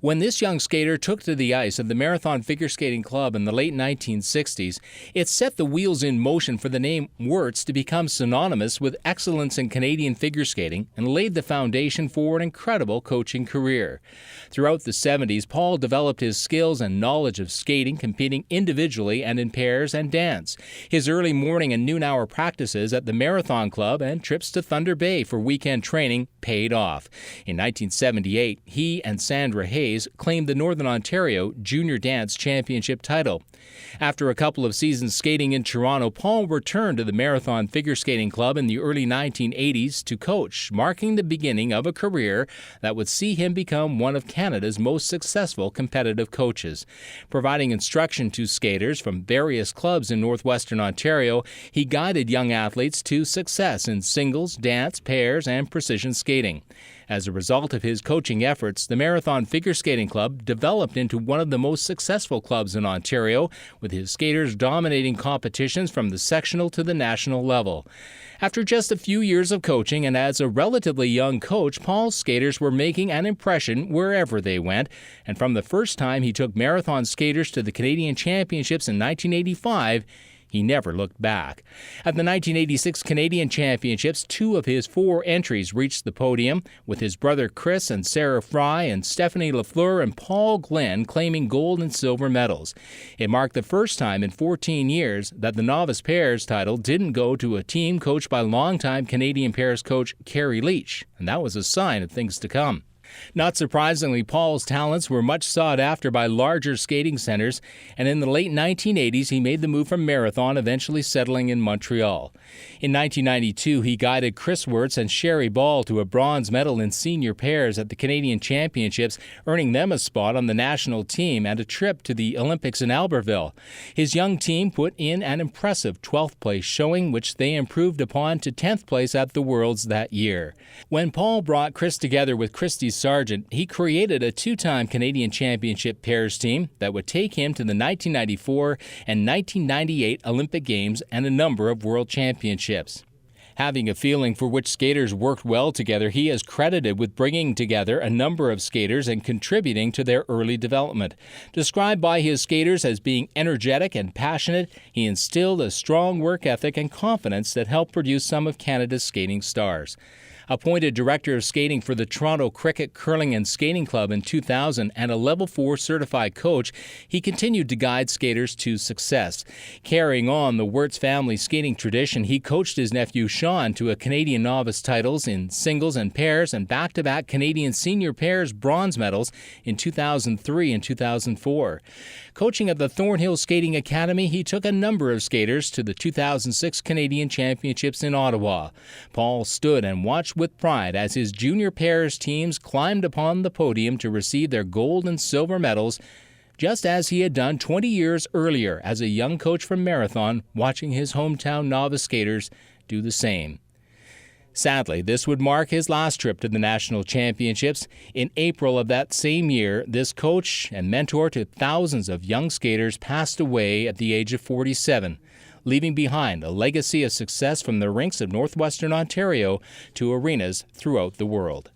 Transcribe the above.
When this young skater took to the ice of the Marathon Figure Skating Club in the late 1960s, it set the wheels in motion for the name Wirtz to become synonymous with excellence in Canadian figure skating and laid the foundation for an incredible coaching career. Throughout the 70s, Paul developed his skills and knowledge of skating, competing individually and in pairs and dance. His early morning and noon hour practices at the Marathon Club and trips to Thunder Bay for weekend training paid off. In 1978, he and Sandra Hayes claimed the Northern Ontario Junior Dance Championship title. After a couple of seasons skating in Toronto, Paul returned to the Marathon Figure Skating Club in the early 1980s to coach, marking the beginning of a career that would see him become one of Canada's most successful competitive coaches. Providing instruction to skaters from various clubs in Northwestern Ontario, he guided young athletes to success in singles, dance, pairs, and precision skating. As a result of his coaching efforts, the Marathon Figure Skating Club developed into one of the most successful clubs in Ontario, with his skaters dominating competitions from the sectional to the national level. After just a few years of coaching and as a relatively young coach, Paul's skaters were making an impression wherever they went, and from the first time he took marathon skaters to the Canadian Championships in 1985, he never looked back. At the 1986 Canadian Championships, 2 of his 4 entries reached the podium, with his brother Chris and Sarah Fry and Stephanie Lafleur and Paul Glenn claiming gold and silver medals. It marked the first time in 14 years that the novice pairs title didn't go to a team coached by longtime Canadian pairs coach Kerry Leach, and that was a sign of things to come. Not surprisingly, Paul's talents were much sought after by larger skating centers, and in the late 1980s he made the move from Marathon, eventually settling in Montreal. In 1992, he guided Chris Wirtz and Sherry Ball to a bronze medal in senior pairs at the Canadian Championships, earning them a spot on the national team and a trip to the Olympics in Albertville. His young team put in an impressive 12th place showing, which they improved upon to 10th place at the Worlds that year. When Paul brought Chris together with Christy Sargent, he created a 2-time Canadian Championship pairs team that would take him to the 1994 and 1998 Olympic Games and a number of World Championships. Having a feeling for which skaters worked well together, he is credited with bringing together a number of skaters and contributing to their early development. Described by his skaters as being energetic and passionate, he instilled a strong work ethic and confidence that helped produce some of Canada's skating stars. Appointed Director of Skating for the Toronto Cricket, Curling and Skating Club in 2000 and a Level 4 certified coach, he continued to guide skaters to success. Carrying on the Wirtz family skating tradition, he coached his nephew Sean to a Canadian novice titles in singles and pairs and back-to-back Canadian senior pairs bronze medals in 2003 and 2004. Coaching at the Thornhill Skating Academy, he took a number of skaters to the 2006 Canadian Championships in Ottawa. Paul stood and watched with pride as his junior pairs teams climbed upon the podium to receive their gold and silver medals, just as he had done 20 years earlier as a young coach from Marathon, watching his hometown novice skaters do the same. Sadly, this would mark his last trip to the national championships. In April of that same year, this coach and mentor to thousands of young skaters passed away at the age of 47, leaving behind a legacy of success from the rinks of Northwestern Ontario to arenas throughout the world.